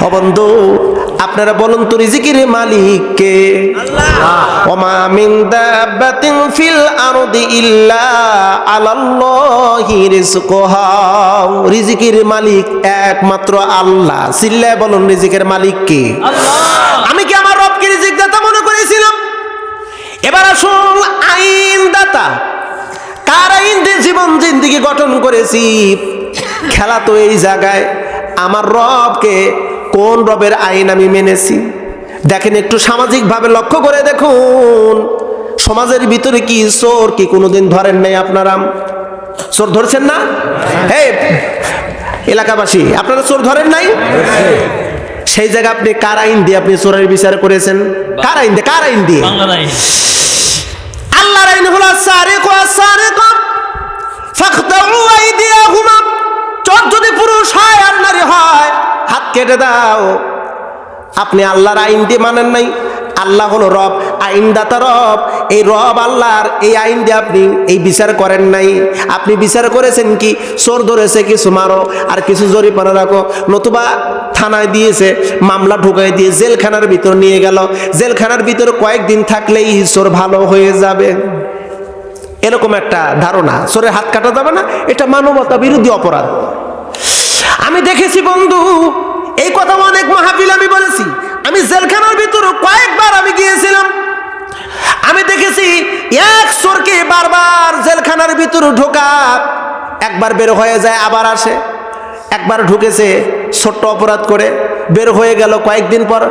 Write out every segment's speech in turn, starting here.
ও বন্ধু, আপনারা বলুন তো রিজিকের মালিক কে? আল্লাহ। ওমা মিন দাব্বাতিন ফিল আরদি ইল্লা আলাল্লাহি রিজকুহা। রিজিকের মালিক একমাত্র আল্লাহ। চিল্লায় বলুন রিজিকের মালিক কে? আল্লাহ। আমি কি আমার রবকে রিজিক দাতা মনে করেছিলাম? এবার আসুন আইন দাতা। কার আইন দিয়ে জীবন জিন্দেগি গঠন করেছি? খেলা তো এই জায়গায়, আমার রবকে কোন রবের আইন আমি মেনেছি। দেখেন, একটু সামাজিকভাবে লক্ষ্য করে দেখুন, সমাজের ভিতরে কি চোর কি কোনোদিন ধরেন নাই? আপনারা চোর ধরছেন না? হ্যাঁ, এলাকাবাসী আপনারা চোর ধরেন নাই? সেই জায়গায় আপনি কার আইন দিয়ে আপনি চোরের বিচার করেছেন? কার আইন দিয়ে? কার আইন দিয়ে? আল্লাহর আইন হলো সারিকু আস-সারিকা ফাখতাউ আইদিয়াহুমা। চোর যদি পুরুষ হয় আর নারী হয়, হাত কেটে দাও। আপনি আল্লাহর আইন দিয়ে মানেন নাই। আল্লাহ হলো রব, আইনদাতা রব। এই রব আল্লাহর এই আইন দিয়ে আপনি এই বিচার করেন নাই। আপনি বিচার করেছেন কি? চোর ধরেছে কিছু মারো আর কিছু জরিমানা রাখো, নতুবা থানায় দিয়েছে, মামলা ঢুকাই দিয়ে জেলখানার ভিতর নিয়ে গেল। জেলখানার ভিতর কয়েকদিন থাকলেই চোর ভালো হয়ে যাবে, এরকম একটা ধারণা। চোরের হাত কাটা যাবে না, এটা মানবতা বিরোধী অপরাধ। আমি দেখেছি বন্ধু, এই কথা অনেক মাহফিল আমি বলেছি। আমি জেলখানার ভিতরে কয়েকবার আমি গিয়েছিলাম। আমি দেখেছি এক চোরকে বারবার জেলখানার ভিতরে ঢোকা, একবার বের হয়ে যায় আবার আসে। একবার ঢুকেছে ছোট্ট অপরাধ করে, বের হয়ে গেল, কয়েকদিন পর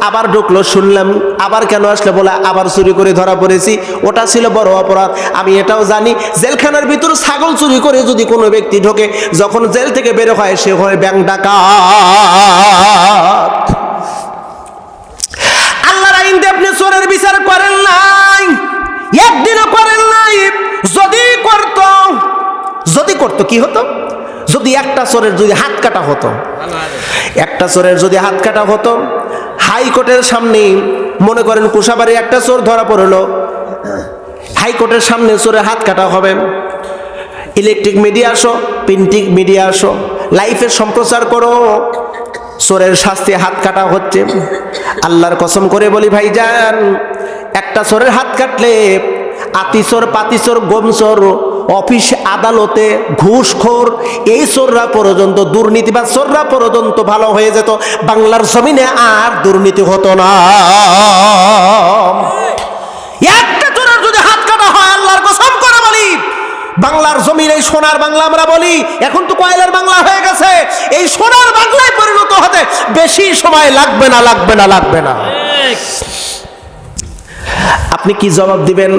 আবার ঢুকলো। শুনলাম আবার কেন আসলে, বলে আবার চুরি করে ধরা পড়েছি, ওটা ছিল বড় অপরাধ। আমি এটাও জানি, জেলখানার ভিতর ছাগল চুরি করে যদি কোনো ব্যক্তি ঢোকে, যখন জেল থেকে বের হয় সে হয় ব্যাংক ডাকাত। আল্লাহর আইন দিয়ে আপনি চোরের বিচার করেন নাই, একদিনও করেন নাই। যদি করতো কি হতো? যদি একটা চোরের যদি হাত কাটা হতো, একটা চোরের যদি হাত কাটা হতো, হাইকোর্টের সামনে মনে করেন কুশাবাড়ি একটা চোর ধরা পড়লো, হাইকোর্টের সামনে চোরের হাত কাটা হবে। ইলেকট্রিক মিডিয়া আসো, প্রিন্টিং মিডিয়া আসো, লাইভে সম্প্রচার করো, চোরের শাস্তি হাত কাটা হচ্ছে। আল্লাহর কসম করে বলি ভাইজান, একটা চোরের হাত কাটলে আতিচোর, পাতিচোর, গোমচোর, অফিস আদালতে ঘুষখোর, এই চোররা পর্যন্ত, দুর্নীতিবাজ চোররা পর্যন্ত ভালো হয়ে যেত। বাংলার জমিনে আর দুর্নীতি হতো না। একটা চোরের যদি হাত কাটা হয়, আল্লাহর কসম করে বলি, বাংলার জমিন, এই সোনার বাংলা আমরা বলি, এখন তো কয়লার বাংলা হয়ে গেছে, এই সোনার বাংলায় পরিণত হতে বেশি সময় লাগবে না, লাগবে না, লাগবে না। আপনি কি জবাব দিবেন?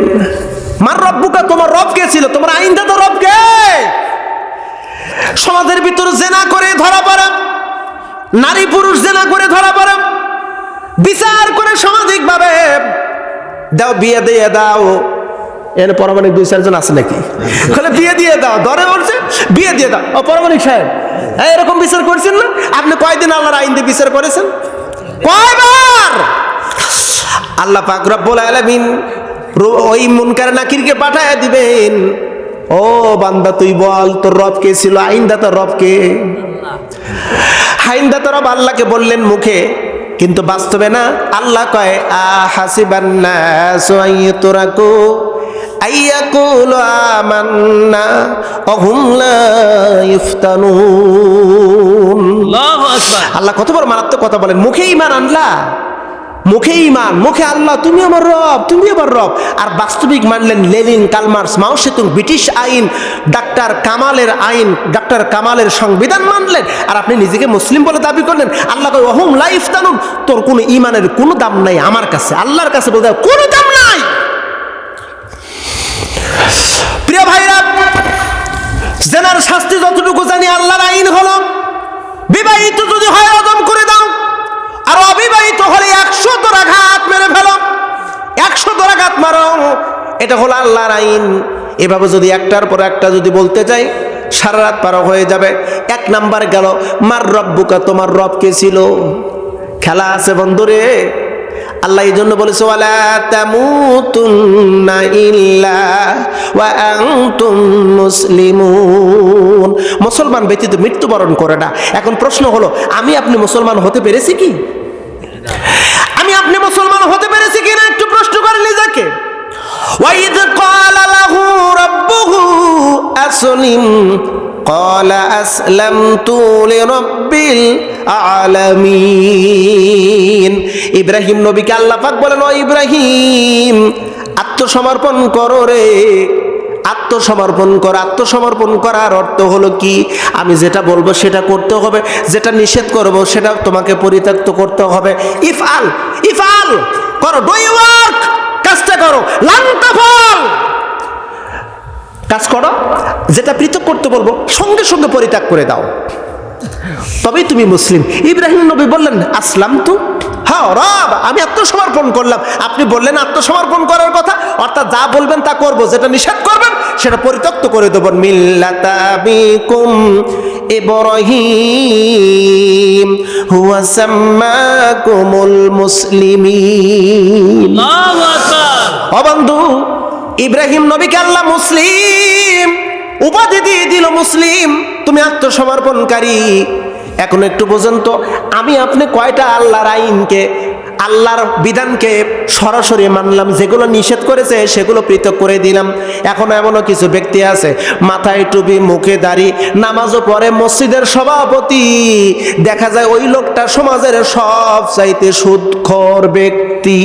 মার রব্বুকা, তোমার রব কে ছিল? তোমার আইনদাতা রব কে? সমাজের ভিতর জেনা করে ধরা পড়ে, নারী পুরুষ জেনা করে ধরা পড়ে, বিচার করে সামাজিক ভাবে দাও, বিয়ে দিয়ে দাও। এর পরমাণিক 2-4 জন আছে নাকি? বিয়ে দিয়ে দাও, ধরে বলছে বিয়ে দিয়ে দাও। ও পরমাণিক সাহেব, এরকম বিচার করছেন না? আপনি কয়দিন আল্লাহর আইন দিয়ে বিচার করেছেন? কয়বার? আল্লাহ পাক রব্বুল আলামিন ওই মুনকার নাকিরকে পাঠায় দিবেন, ও বান্দা তুই বল তোর রব কে ছিল? আইনদাতা রব কে? আইনদাতা রব আল্লাহকে বললেন মুখে, কিন্তু বাস্তবে না। আল্লাহ কয় আহাসিবান নাসু আইয়ুতরাকু আইয়াকুলু আমান্না ওয়া হুম লা ইফতানুন। আল্লাহু আকবার। আল্লাহ কত বড় মারাত্মক কথা বলেন। মুখে ঈমান আনলা, মুখে ঈমান, মুখে আল্লাহ তুমি আমার রব, তুমি আমার রব, আর বাস্তবিক মানলেন লেনিন, কালমার্স, মাও সেতুং, ব্রিটিশ আইন, ডাক্তার কামালের আইন, ডাক্তার কামালের সংবিধান মানলেন, আর আপনি নিজেকে মুসলিম বলে দাবি করলেন। আল্লাহ কয় ওহুম লা ইফতানুন, তোর কোনো ঈমানের কোনো দাম নাই আমার কাছে, আল্লাহর কাছে বলতে কোনো দাম নাই। প্রিয় ভাইরা, জেনার শাস্তি যতটুকু জানি আল্লাহর আইন হলো, বিবাহিত যদি হয় রজম করে দাও, আর অবিবাহিত হলে 100 দরাঘাত মেরে ফেলো, 100 দরাঘাত মারো। এটা হলো আল্লাহর আইন। এভাবে যদি একটার পর একটা যদি বলতে চাই, সারা রাত পার হয়ে যাবে। 1 নাম্বার গেল, মার রব্বুকা, তোমার রব কে ছিল? খেলা আছে বন্ধুরে, আল্লাহ এই জন্য বলেছে ওয়ালা তামুতুন্না ইল্লা ওয়া আনতুম মুসলিমুন, মুসলমান ব্যতীত মৃত্যুবরণ করে না। এখন প্রশ্ন হলো, আমি আপনি মুসলমান হতে পেরেছি কি? আমি আপনি মুসলমান হতে পেরেছি কিনা একটু প্রশ্ন করে নিজেকে। ওয়াইদ ক্বালা লাহু রাব্বুহু আসলিম ক্বালা আসলামতু লিরাব্বিল আলামিন। ইব্রাহিম নবীকে আল্লাহ পাক বলেন, ও ইব্রাহিম আত্মসমর্পণ করো রে, আত্মসমর্পণ কর। আত্মসমর্পণ করার অর্থ হলো কি? আমি যেটা বলবো সেটা করতে হবে, যেটা নিষেধ করব সেটা তোমাকে পরিত্যক্ত করতে হবে। ইফআল ইফআল করো, ডু ইউ ওয়ার্ক, কাজটা করো। লান তাফাল, কাজ করো, যেটা পৃথক করতে বলবো সঙ্গে সঙ্গে পরিত্যাগ করে দাও, তবেই তুমি মুসলিম। ইব্রাহিম নবী বললেন আসলাম তু, হ্যাঁ রব আমি আত্মসমর্পণ করলাম। আপনি বললেন আত্মসমর্পণ করার কথা, অর্থাৎ যা বলবেন তা করব, যেটা নিষেধ করবেন সেটা পরিত্যক্ত করে দেবেন। মিল্লাতা আবিকুম ইব্রাহিম হুয়া সাম্মাকুমুল মুসলিমিন। আল্লাহু আকবার। ও বন্ধু, ইব্রাহিম নবীকে আল্লাহ মুসলিম উপাধি দিয়ে দিল, মুসলিম, তুমি আত্মসমর্পণকারী। এখন একটু বোঝেন তো, আমি আপনি কয়টা আল্লাহর আইনকে, আল্লাহর বিধানকে সরাসরি মানলাম, যেগুলো নিষেধ করেছে সেগুলো পৃথক করে দিলাম। এখন এমনও কিছু ব্যক্তি আছে মাথায় টুপি, মুখে দাড়ি, নামাজও পড়ে, মসজিদের সভাপতি, দেখা যায় ওই লোকটা সমাজের সবচাইতে সুদখোর ব্যক্তি।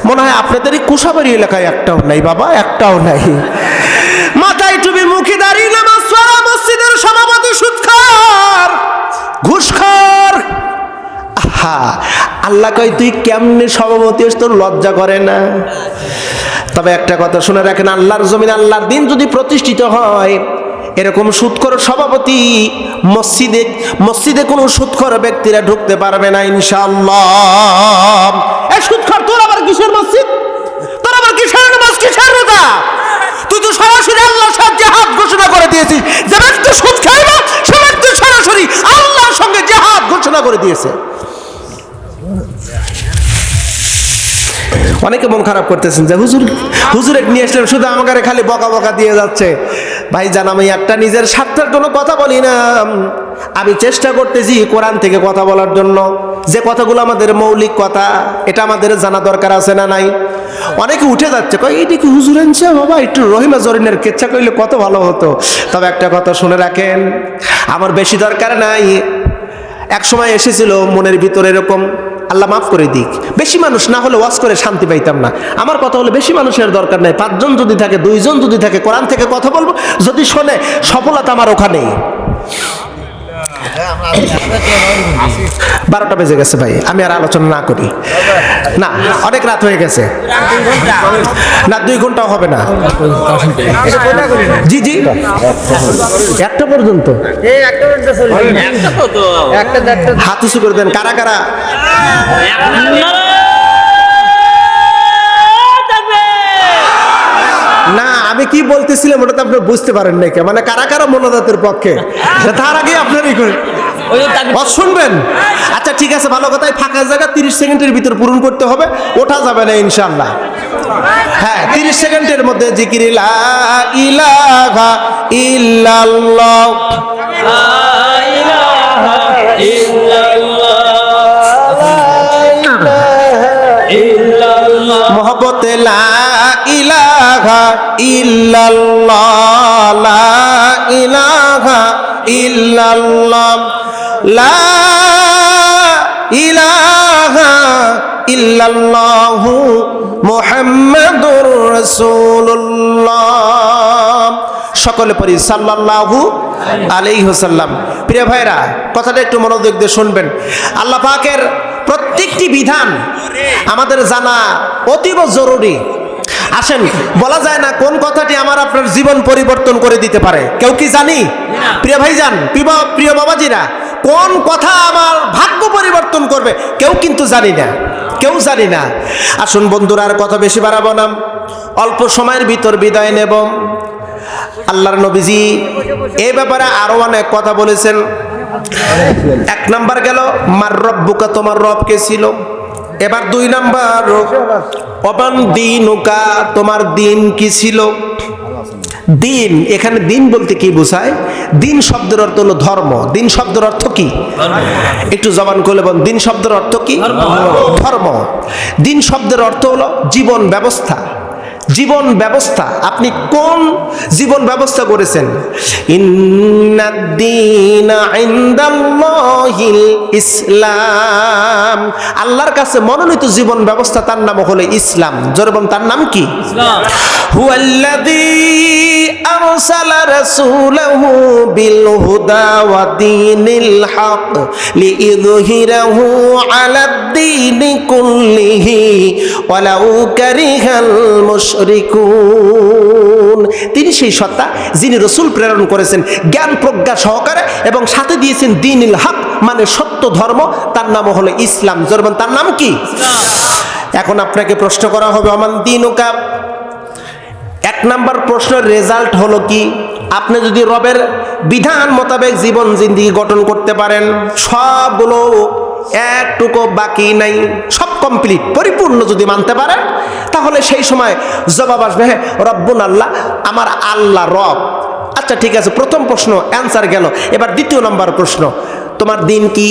মনে হয় আপনাদের কুশাবাড়ি এলাকায় একটাও নাই বাবা, একটাও নাই। মাথায় টুপি, মুখে দাঁড়িয়ে নামাজ পড়া, মসজিদের সভাপতি সুদখোর, ঘুষখোর। হ্যাঁ, আল্লাহ কয় তুই কেমনে সভাপতি হস, তোর লজ্জা করে না? তবে একটা কথা শুনে রাখেন, আল্লাহর জমিন, আল্লাহর দিন যদি প্রতিষ্ঠিত হয়, এরকম সুদখোর সভাপতি মসজিদে কোনো সুদখোর ব্যক্তিরা ঢুকতে পারবে না ইনশাআল্লাহ। এই সুদখোর, তোর আবার কিসের মসজিদ, তোর আবার কিসের নামাজ, কিসের রোজা? তুই তো সরাসরি আল্লাহর সাথে জিহাদ ঘোষণা করে দিয়েছিস। যে ব্যক্তি সুদ খাইবে সে ব্যক্তি সরাসরি আল্লাহর সঙ্গে জিহাদ ঘোষণা করে দিয়েছে। অনেকে মন খারাপ করতেছেন যে হুজুর নিয়ে আসলেন, শুধু আমাকে খালি বকা বকা দিয়ে যাচ্ছে। ভাই জান, আমি একটা নিজের স্বার্থের জন্য কথা বলি না, আমি চেষ্টা করতেছি কোরআন থেকে কথা বলার জন্য। যে কথাগুলো আমাদের মৌলিক কথা, এটা আমাদের জানা দরকার আছে না নাই? অনেকে উঠে যাচ্ছে, কয় এইটা কি হুজুর আনছে বাবা, একটু রহিমা জরিনের কেচ্ছা কইলে কত ভালো হতো। তবে একটা কথা শুনে রাখেন, আমার বেশি দরকার নাই। এক সময় এসেছিল মনের ভিতরে এরকম, আল্লাহ মাফ করে দিক, বেশি মানুষ না হলে ওয়াজ করে শান্তি পাইতাম না। আমার কথা হলো বেশি মানুষের দরকার নাই, 5 জন যদি থাকে, 2 জন যদি থাকে, কোরআন থেকে কথা বলবো, যদি শোনে সফলতা আমার ওখানেই। 12টা বেজে গেছে ভাই, আমি আর আলোচনা না করি না, অনেক রাত হয়ে গেছে। না 2 ঘন্টাও হবে না। জি জি, 1টা পর্যন্ত হাত উঁচু করে দেন। কারা কারা? না, আমি কি বলতেছিলাম ওটা তো আপনি বুঝতে পারেন নাকি, মানে কারা কারা মোনাজাতের পক্ষে, তার আগে আপনারই করে শুনবেন। আচ্ছা ঠিক আছে, ভালো কথাই, ফাঁকা জায়গা 30 সেকেন্ডের ভিতর পূরণ করতে হবে, ওঠা যাবে না ইনশাআল্লাহ। হ্যাঁ, 30 সেকেন্ডের মধ্যে জিকির লা ইলাহা ইল্লাল্লাহ, লা ইলাহা ইল্লাল্লাহ, মোহব্বতে লা ইলাহা ইল্লাল্লাহ, লা ইলাহা ইল্লাল্লাহ, লা ইলাহা ইল্লাল্লাহু মুহাম্মাদুর রাসূলুল্লাহ। সকলে পড়ি সাল্লাল্লাহু আলাইহি ওয়াসাল্লাম। প্রিয় ভাইরা, কথাটা একটু মনোযোগ দিয়ে শুনবেন। আল্লাহ পাকের প্রত্যেকটি বিধান আমাদের জানা অতীব জরুরি। আসেন, বলা যায় না কোন কথাটি আমার আপনার জীবন পরিবর্তন করে দিতে পারে, কেউ কি জানি? প্রিয় ভাইজান, প্রিয় বাবাজিরা, কোন কথা আমার ভাগ্য পরিবর্তন করবে কেউ কিন্তু জানি না, কেউ জানি না। আসুন বন্ধুরা, আর কথা বেশি বাড়াবো না, অল্প সময়ের ভিতর বিদায় নেব। আল্লাহর নবীজি এই ব্যাপারে আরো অনেক কথা বলেছেন। এক নাম্বার গেল মার রব্বুকা, তোমার রব কে ছিল। এবার 2 নাম্বার অবান দিনুকা, তোমার দিন কি ছিল। দিন, এখানে দিন বলতে কি বোঝায়? দিন শব্দের অর্থ হলো ধর্ম। দিন শব্দের অর্থ কি? একটু জবান করে বলুন, দিন শব্দের অর্থ কি? ধর্ম। দিন শব্দের অর্থ হলো জীবন ব্যবস্থা। জীবন ব্যবস্থা, আপনি কোন জীবন ব্যবস্থা করেছেন? ইন্নাদ-দীনা ইনদাল্লাহিল ইসলাম, আল্লাহর কাছে মনোনীত জীবন ব্যবস্থা, তার নাম হলো ইসলাম। জোরে বলুন, তার নাম কি? ইসলাম। হুয়াল্লাযী আরসালা রাসূলাহু বিল হুদা ওয়া দীনিল হক লিইযহিরাহু আলাদ-দীনি কুল্লিহি ওয়ালাউ কারিহাল মুশরিকুন। তিনি সেই সত্তা যিনি রসুল প্রেরণ করেছেন জ্ঞান প্রজ্ঞা সহকারে এবং সাথে দিয়েছেন দীনুল হক, মানে সত্য ধর্ম, তার নাম হলো ইসলাম। জোরবান, তার নাম কি? এখন আপনাকে প্রশ্ন করা হবে অমান দিনুকা। 1 নাম্বার প্রশ্নের রেজাল্ট হলো কি? আপনি যদি রবের বিধান মোতাবেক জীবন জিন্দেগি গঠন করতে পারেন, সবগুলো একটুকু বাকি নাই, সব কমপ্লিট পরিপূর্ণ যদি মানতে পারেন, তাহলে সেই সময় জবাব আসবে, হ্যাঁ রব্বুন আল্লাহ, আমার আল্লাহ রব। আচ্ছা ঠিক আছে, প্রথম প্রশ্ন অ্যান্সার গেল। এবার 2 নম্বর প্রশ্ন, তোমার দিন কি?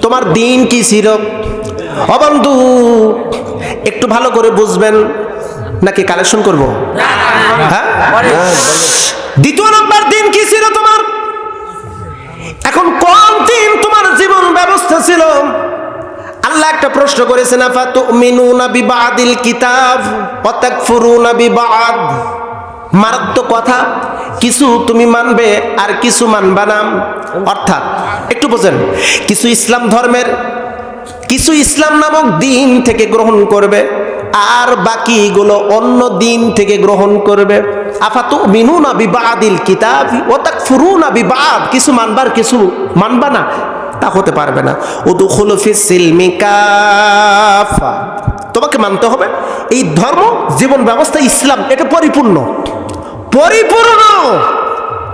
তোমার দিন কি ছিল? ও বন্ধু, একটু ভালো করে বুঝবেন নাকি কালেকশন করবো? হ্যাঁ, 2 নম্বর দিন কি ছিল তোমার? এখন কোন দিন তোমার জীবন ব্যবস্থা ছিল? আল্লাহ একটা প্রশ্ন করেছেন, আফাতুমিনুনা বিবাদিল কিতাব ওয়া তাকফুরুনা বিবাদ। মারাত্মক কথা, কিছু তুমি মানবে আর কিছু মানবা না। অর্থাৎ একটু বোঝেন, কিছু ইসলাম ধর্মের, কিছু ইসলাম নামক দিন থেকে গ্রহণ করবে আর বাকিগুলো অন্য দিন থেকে গ্রহণ করবে। আফাতুমিনুনা বিবাদিল কিতাব ওয়া তাকফুরুনা বিবাদ, কিছু মানবার কিছু মানবা না, তা হতে পারবে না। উদখুলু ফিস সিলমি কাফা, তোমাকে মানতে হবে এই ধর্ম জীবন ব্যবস্থা ইসলাম, এটা পরিপূর্ণ।